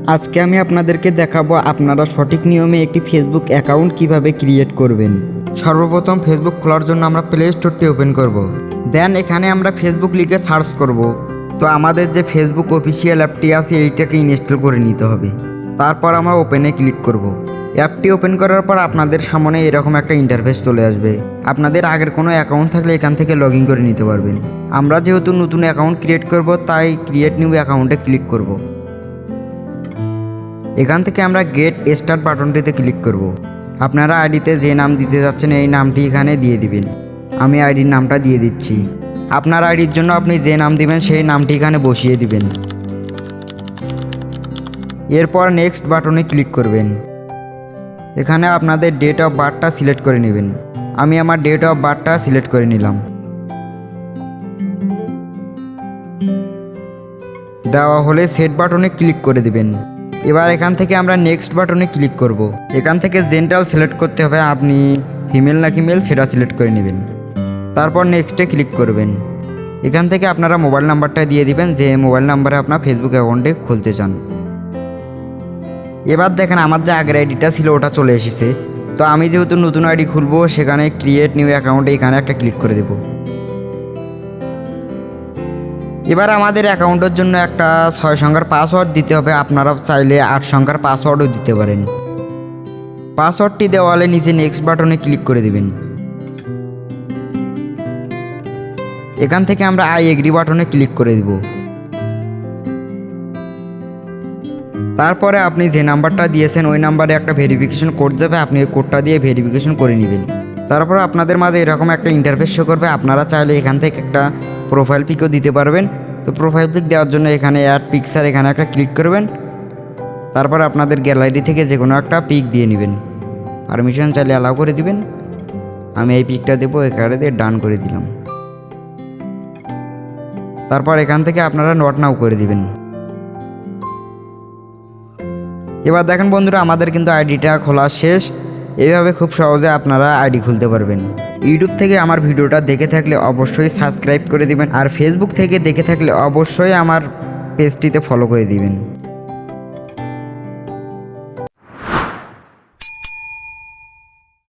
আজকে আমি আপনাদেরকে দেখাবো আপনারা সঠিক নিয়মে একটি ফেসবুক অ্যাকাউন্ট কিভাবে ক্রিয়েট করবেন। সর্বপ্রথম ফেসবুক খোলার জন্য আমরা প্লে স্টোরটি ওপেন করব। দেন এখানে আমরা ফেসবুক লিখে সার্চ করব। তো আমাদের যে ফেসবুক অফিসিয়াল অ্যাপটি আছে এইটাকে ইনস্টল করে নিতে হবে। তারপর আমরা ওপেনে ক্লিক করব। অ্যাপটি ওপেন করার পর আপনাদের সামনে এরকম একটা ইন্টারফেস চলে আসবে। আপনাদের আগের কোনো অ্যাকাউন্ট থাকলে এখান থেকে লগ ইন করে নিতে পারবেন। আমরা যেহেতু নতুন অ্যাকাউন্ট ক্রিয়েট করব তাই ক্রিয়েট নিউ অ্যাকাউন্টে ক্লিক করব। এখান থেকে আমরা গেট স্টার্ট বাটনটিতে ক্লিক করব। আপনারা আইডিতে যে নাম দিতে যাচ্ছেন এই নামটি এখানে দিয়ে দিবেন। আমি আইডির নামটা দিয়ে দিচ্ছি। আপনার আইডির জন্য আপনি যে নাম দিবেন সেই নামটি এখানে বসিয়ে দিবেন। এরপর নেক্সট বাটনে ক্লিক করবেন। এখানে আপনাদের ডেট অফ বার্থটা সিলেক্ট করে নেবেন। আমি আমার ডেট অফ বার্থটা সিলেক্ট করে নিলাম। দেওয়া হলে সেট বাটনে ক্লিক করে দিবেন। এবার এখান থেকে আমরা নেক্সট বাটনে ক্লিক করব। এখান থেকে জেন্ডার সিলেক্ট করতে হবে, আপনি ফিমেল নাকি মেল সেটা সিলেক্ট করে নেবেন। তারপর নেক্সটে ক্লিক করবেন। এখান থেকে আপনারা মোবাইল নাম্বারটা দিয়ে দিবেন যে মোবাইল নাম্বারে আপনার ফেসবুক অ্যাকাউন্টে খুলতে চান। এবার দেখেন আমার যে আগের আইডিটা ছিল ওটা চলে এসেছে। তো আমি যেহেতু নতুন আইডি খুলবো সেখানে ক্রিয়েট নিউ অ্যাকাউন্টে এখানে একটা ক্লিক করে দেব। এবার আমাদের অ্যাকাউন্টের জন্য একটা 6 সংখ্যার পাসওয়ার্ড দিতে হবে। আপনারা চাইলে 8 সংখ্যার পাসওয়ার্ডও দিতে পারেন। পাসওয়ার্ডটি দেওয়া হলে নিচে নেক্সট বাটনে ক্লিক করে দেবেন। এখান থেকে আমরা আই এগ্রি বাটনে ক্লিক করে দেব। তারপরে আপনি যে নাম্বারটা দিয়েছেন ওই নাম্বারে একটা ভেরিফিকেশন কোড যাবে, আপনি ওই কোডটা দিয়ে ভেরিফিকেশন করে নেবেন। তারপর আপনাদের মাঝে এরকম একটা ইন্টারফেস শো করবে। আপনারা চাইলে এখান থেকে একটা প্রোফাইল পিকও দিতে পারবেন। তো প্রোফাইল পিক দেওয়ার জন্য এখানে অ্যাড পিকচার এখানে একটা ক্লিক করবেন। তারপর আপনাদের গ্যালারি থেকে যে কোনো একটা পিক দিয়ে নেবেন। পারমিশন চাইলে অ্যালাউ করে দিবেন। আমি এই পিকটা দেবো, এখানে দিয়ে ডান করে দিলাম। তারপর এখান থেকে আপনারা নট নাও করে দিবেন। এবার দেখেন বন্ধুরা আমাদের কিন্তু আইডিটা খোলা শেষ। এইভাবে খুব সহজে আপনারা আইডি খুলতে পারবেন। ইউটিউব থেকে আমার ভিডিওটা দেখে থাকলে অবশ্যই সাবস্ক্রাইব করে দিবেন, আর ফেসবুক থেকে দেখে থাকলে অবশ্যই আমার পেজটিতে ফলো করে দিবেন।